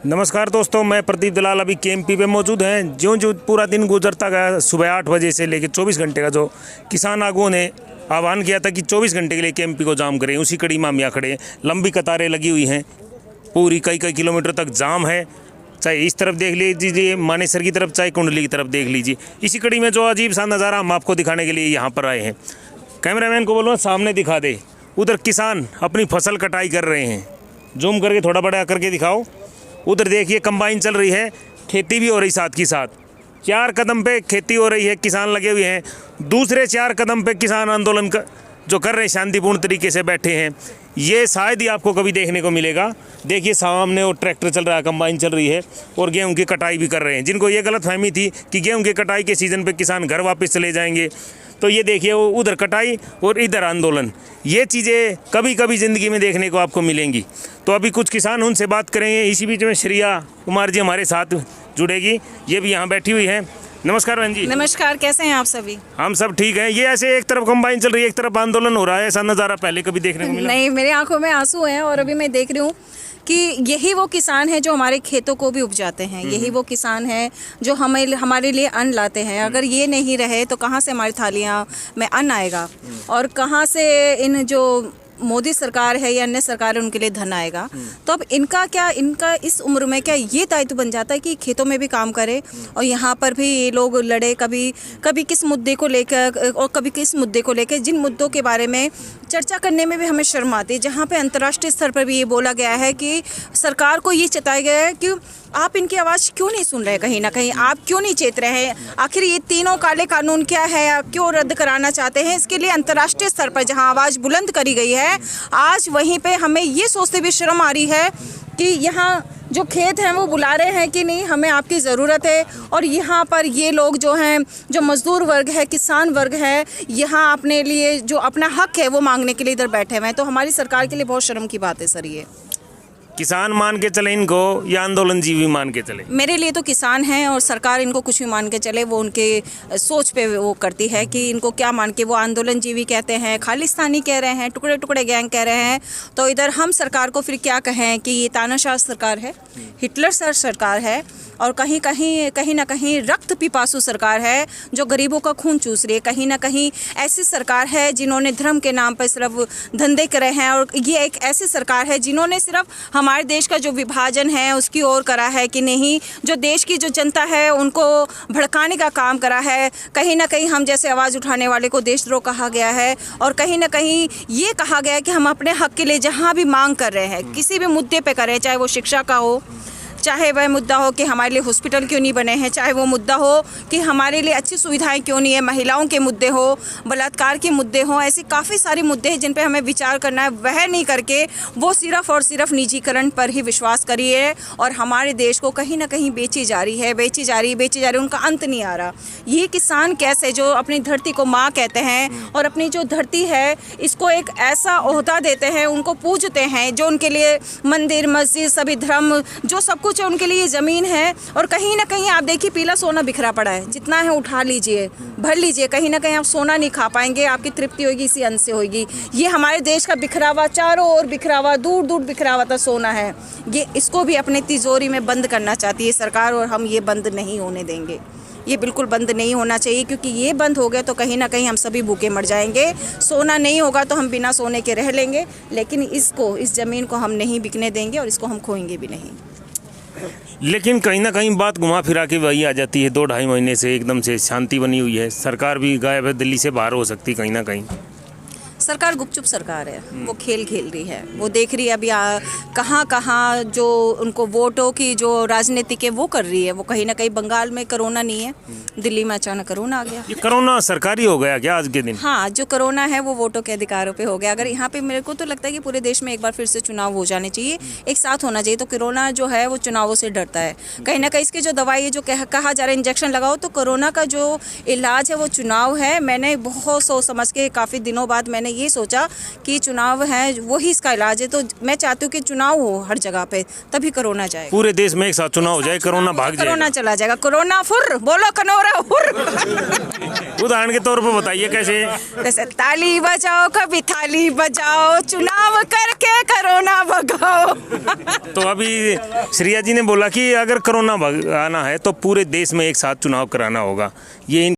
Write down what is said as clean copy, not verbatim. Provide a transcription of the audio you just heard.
नमस्कार दोस्तों, मैं प्रदीप दलाल अभी केएमपी पे मौजूद हैं। जो पूरा दिन गुजरता गया, सुबह 8 बजे से लेकर 24 घंटे का जो किसान आगुओं ने आह्वान किया था कि 24 घंटे के लिए केएमपी को जाम करें, उसी कड़ी में हम यहाँ खड़े हैं। लंबी कतारें लगी हुई हैं, पूरी कई किलोमीटर तक जाम है। चाहे इस तरफ देख लीजिए मानेसर की तरफ, चाहे कुंडली की तरफ देख लीजिए। इसी कड़ी में जो अजीब सा नज़ारा हम आपको दिखाने के लिए यहाँ पर आए हैं। कैमरामैन को बोलो सामने दिखा दे, उधर किसान अपनी फसल कटाई कर रहे हैं। जूम करके थोड़ा बड़ा करके दिखाओ। उधर देखिए कंबाइन चल रही है, खेती भी हो रही साथ की साथ। 4 कदम पे खेती हो रही है, किसान लगे हुए हैं। दूसरे 4 कदम पे किसान आंदोलन जो कर रहे हैं, शांतिपूर्ण तरीके से बैठे हैं। ये शायद ही आपको कभी देखने को मिलेगा। देखिए सामने वो ट्रैक्टर चल रहा है, कंबाइन चल रही है और गेहूं की कटाई भी कर रहे हैं। जिनको ये गलतफहमी थी कि गेहूं की कटाई के सीज़न पे किसान घर वापस चले जाएंगे, तो ये देखिए वो उधर कटाई और इधर आंदोलन। ये चीज़ें कभी कभी ज़िंदगी में देखने को आपको मिलेंगी। तो अभी कुछ किसान उनसे बात करेंगे। इसी बीच में श्रेया कुमार जी हमारे साथ जुड़ेगी, ये भी यहाँ बैठी हुई है। नमस्कार बहन जी। नमस्कार, कैसे हैं आप सभी? हम सब ठीक हैं। ये ऐसे एक तरफ कंबाइन चल रही है, एक तरफ आंदोलन हो रहा है, ऐसा नज़ारा पहले कभी देखने को मिला? नहीं, मेरे आंखों में आंसू हैं और अभी मैं देख रही हूँ कि यही वो किसान है जो हमारे खेतों को भी उपजाते हैं। यही वो किसान है जो हमारे लिए अन्न लाते हैं। अगर ये नहीं रहे तो कहाँ से हमारी थालियाँ में अन्न आएगा और कहाँ से इन जो मोदी सरकार है या अन्य सरकार है उनके लिए धन आएगा। तो अब इनका इस उम्र में क्या ये दायित्व बन जाता है कि खेतों में भी काम करे और यहाँ पर भी ये लोग लड़े, कभी किस मुद्दे को लेकर और कभी किस मुद्दे को लेकर, जिन मुद्दों के बारे में चर्चा करने में भी हमें शर्म आती है। जहाँ पे अंतर्राष्ट्रीय स्तर पर भी ये बोला गया है कि सरकार को ये चेताया गया है कि आप इनकी आवाज़ क्यों नहीं सुन रहे, कहीं ना कहीं आप क्यों नहीं चेत रहे हैं। आखिर ये तीनों काले कानून क्या है, क्यों रद्द कराना चाहते हैं? इसके लिए अंतर्राष्ट्रीय स्तर पर जहां आवाज़ बुलंद करी गई है, आज वहीं पे हमें ये सोचते भी शर्म आ रही है कि यहाँ जो खेत हैं वो बुला रहे हैं कि नहीं, हमें आपकी ज़रूरत है। और यहाँ पर ये लोग जो हैं, जो मज़दूर वर्ग है, किसान वर्ग है, यहाँ अपने लिए जो अपना हक है वो मांगने के लिए इधर बैठे हुए हैं। तो हमारी सरकार के लिए बहुत शर्म की बात है सर। ये किसान मान के चले इनको या आंदोलनजीवी मान के चले? मेरे लिए तो किसान हैं और सरकार इनको कुछ भी मान के चले, वो उनके सोच पे वो करती है कि इनको क्या मान के। वो आंदोलनजीवी कहते हैं, खालिस्तानी कह रहे हैं, टुकड़े टुकड़े गैंग कह रहे हैं। तो इधर हम सरकार को फिर क्या कहें कि ये तानाशाह सरकार है, हिटलर सरकार है और कहीं ना कहीं रक्त पिपासु सरकार है जो गरीबों का खून चूस रही है। कहीं ना कहीं ऐसी सरकार है जिन्होंने धर्म के नाम पर सिर्फ धंधे करे हैं और ये एक ऐसी सरकार है जिन्होंने सिर्फ हमारे देश का जो विभाजन है उसकी ओर करा है कि नहीं, जो देश की जो जनता है उनको भड़काने का काम करा है। कहीं ना कहीं हम जैसे आवाज़ उठाने वाले को देशद्रोह कहा गया है और कहीं ना कहीं ये कहा गया है कि हम अपने हक के लिए जहाँ भी मांग कर रहे हैं, किसी भी मुद्दे पे करें, चाहे वो शिक्षा का हो, चाहे वह मुद्दा हो कि हमारे लिए हॉस्पिटल क्यों नहीं बने हैं, चाहे वो मुद्दा हो कि हमारे लिए अच्छी सुविधाएं क्यों नहीं है, महिलाओं के मुद्दे हो, बलात्कार के मुद्दे हो, ऐसे काफ़ी सारे मुद्दे हैं जिन पे हमें विचार करना है। वह नहीं करके वो सिर्फ और सिर्फ निजीकरण पर ही विश्वास करी है और हमारे देश को कहीं ना कहीं बेची जा रही है, उनका अंत नहीं आ रहा। ये किसान कैसे जो अपनी धरती को माँ कहते हैं और अपनी जो धरती है इसको एक ऐसा ओहदा देते हैं, उनको पूजते हैं, जो उनके लिए मंदिर मस्जिद सभी धर्म जो सब कुछ है उनके लिए ज़मीन है। और कहीं ना कहीं आप देखिए पीला सोना बिखरा पड़ा है, जितना है उठा लीजिए, भर लीजिए, कहीं ना कहीं आप सोना नहीं खा पाएंगे, आपकी तृप्ति होगी इसी अन्न से होगी। ये हमारे देश का बिखरावा, चारों ओर बिखरावा, दूर दूर बिखरावा था सोना है, ये इसको भी अपने तिजोरी में बंद करना चाहती है सरकार और हम ये बंद नहीं होने देंगे। ये बिल्कुल बंद नहीं होना चाहिए क्योंकि ये बंद हो गया तो कहीं ना कहीं हम सभी भूखे मर जाएंगे। सोना नहीं होगा तो हम बिना सोने के रह लेंगे, लेकिन इस ज़मीन को हम नहीं बिकने देंगे और इसको हम खोएंगे भी नहीं। लेकिन कहीं ना कहीं बात घुमा फिरा के वही आ जाती है। 2-2.5 महीने से एकदम से शांति बनी हुई है, सरकार भी गायब है, दिल्ली से बाहर हो सकती कहीं ना कहीं। सरकार गुपचुप सरकार है, वो खेल खेल रही है, वो देख रही है अभी कहाँ जो उनको वोटों की जो राजनीति है वो कर रही है। वो कहीं ना कहीं बंगाल में कोरोना नहीं है, दिल्ली में अचानक कोरोना आ गया। ये कोरोना सरकारी हो गया क्या आज के दिन? हाँ, जो कोरोना है वो वोटों के अधिकारों पे हो गया। अगर यहाँ पे मेरे को तो लगता है कि पूरे देश में एक बार फिर से चुनाव हो जाने चाहिए, एक साथ होना चाहिए। तो कोरोना जो है वो चुनावों से डरता है। कहीं ना कहीं इसकी जो दवाई है, जो कहा जा रहा है इंजेक्शन लगाओ, तो कोरोना का जो इलाज है वो चुनाव है। मैंने बहुत सोच समझ के काफ़ी दिनों बाद मैंने मैंने ये सोचा कि चुनाव है वही इसका इलाज है, तो मैं चाहती हूँ कि चुनाव हो हर जगह पे, तभी कोरोना जाएगा। पूरे देश में एक साथ चुनाव हो जाए, कोरोना भाग जाए। कोरोना चला जाएगा, कोरोना फुर बोलो, कनोरा फुर। उदाहरण के तौर पर बताइए कैसे? जैसे ताली बजाओ कभी थाली बजाओ, चुनाव करके कोरोना भगाओ। तो अभी श्रिया जी ने बोला कि अगर कोरोना भगाना है तो पूरे देश में एक साथ चुनाव कराना होगा। ये